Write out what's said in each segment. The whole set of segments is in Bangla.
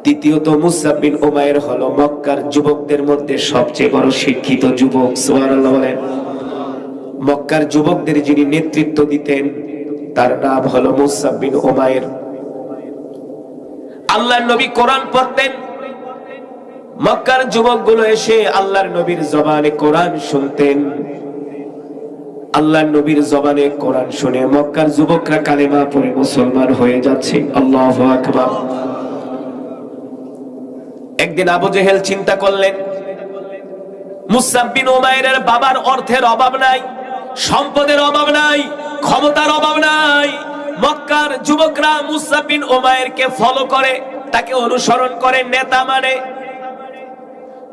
দ্বিতীয়ত মুসআব বিন উমাইর হলো মক্কার যুবকদের মধ্যে সবচেয়ে বড় শিক্ষিত যুবক। সুবহানাল্লাহ বলেন। মক্কার যুবকদের যিনি নেতৃত্ব দিতেন তার নাম হলো মুসআব বিন উমাইর। আল্লাহর নবী কোরআন পড়তেন, মক্কার যুবকগুলো এসে আল্লাহর নবীর জবানে কোরআন শুনতেন। আল্লাহর নবীর জবানে কোরআন শুনে মক্কার যুবকরা কালেমা পড়ে মুসলমান হয়ে যাচ্ছে। আল্লাহু আকবার। একদিন আবু জেহেল চিন্তা করলেন, মুসআব বিন উমাইরের বাবার অর্থের অভাব নাই, সম্পদের অভাব নাই, ক্ষমতার অভাব নাই। মক্কার যুবকরা মুসআব বিন উমাইরকে ফলো করে, তাকে অনুসরণ করে, নেতা মানে।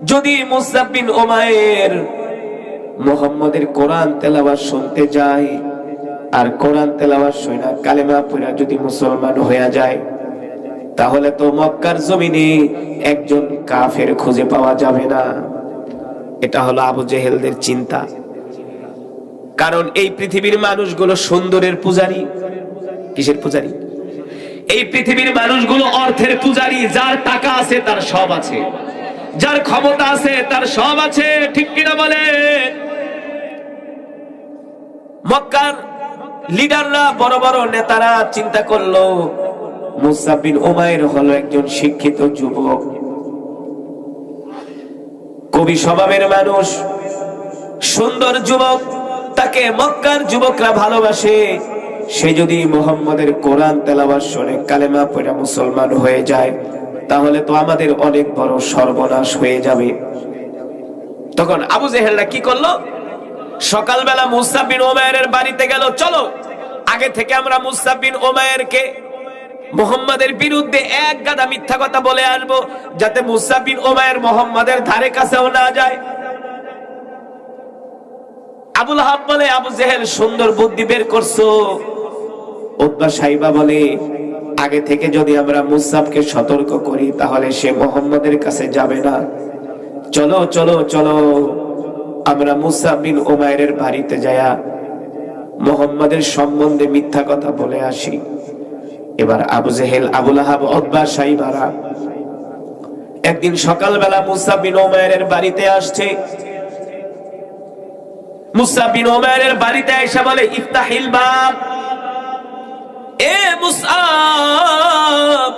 যদি মুসআব বিন উমাইর মুহাম্মদের কোরআন তেলাওয়াত শুনতে যায় আর কোরআন তেলাওয়াত শুনে কালেমা পড়ে যদি মুসলমান হয়ে যায়, তাহলে তো মক্কার জমিনে একজন কাফের খুঁজে পাওয়া যাবে না। এটা হলো আবু জেহেলদের চিন্তা। কারণ এই পৃথিবীর মানুষগুলো সুন্দরের পূজারী। কিসের পূজারী? এই পৃথিবীর মানুষগুলো অর্থের পূজারী। যার টাকা আছে তার সব আছে, যার ক্ষমতা আছে তার সব আছে। ঠিক কিনা বলে? মক্কার লিডাররা, বড় বড় নেতারা চিন্তা করলো মুসআব বিন উমাইর হলো একজন শিক্ষিত যুবক, কবি স্বভাবের মানুষ, সুন্দর যুবক, তাকে মক্কার যুবকরা ভালোবাসে। সে যদি মুহাম্মদের কোরআন তেলাওয়াত শুনে কালেমা পড়ে মুসলমান হয়ে যায়, তাহলে তো আমাদের অনেক বড় সর্বনাশ হয়ে যাবে। তখন আবু জেহেলরা কি করলো? সকালবেলা মুসআব বিন উমাইরের বাড়িতে গেল। চলো আগে থেকে আমরা মুসআব বিন উমাইরকে মুহাম্মাদের বিরুদ্ধে এক গাদা মিথ্যা কথা বলে আসবো, যাতে মুসআব বিন উমাইর মুহাম্মাদের ধারে কাছেও না যায়। আবু লাহাব বলে, আবু জেহেল সুন্দর বুদ্ধি বের করছো। উতবা সাইবা বলে, আগে থেকে যদি আমরা মুসআবকে সতর্ক করি তাহলে সে মুহাম্মাদের কাছে যাবে না। চলো চলো চলো, আমরা মুসআব বিন উমাইরের বাড়িতে যায়া মুহাম্মাদের সম্বন্ধে মিথ্যা কথা বলে আসি। এবার আবু জেহেল, আবু লাহাব, উতবা সাইবারা একদিন সকালবেলা মুসআব বিন উমাইরের বাড়িতে আসছে। মুসআব বিন উমাইরের বাড়িতে এসে বলে, ইফতাহিল বাব, এ মুসআব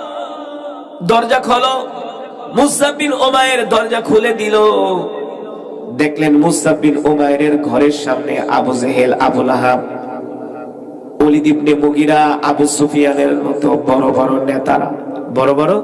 দরজা খোলো। মুসআব বিন উমাইর দরজা খুলে দিল। দেখলেন মুসআব বিন উমাইরের ঘরের সামনে আবু জেহেল, আবু লাহাব, ওলীদ ইবনে মুগিরা, আবু সুফিয়ানের মতো বড় বড় নেতারা, বড় বড়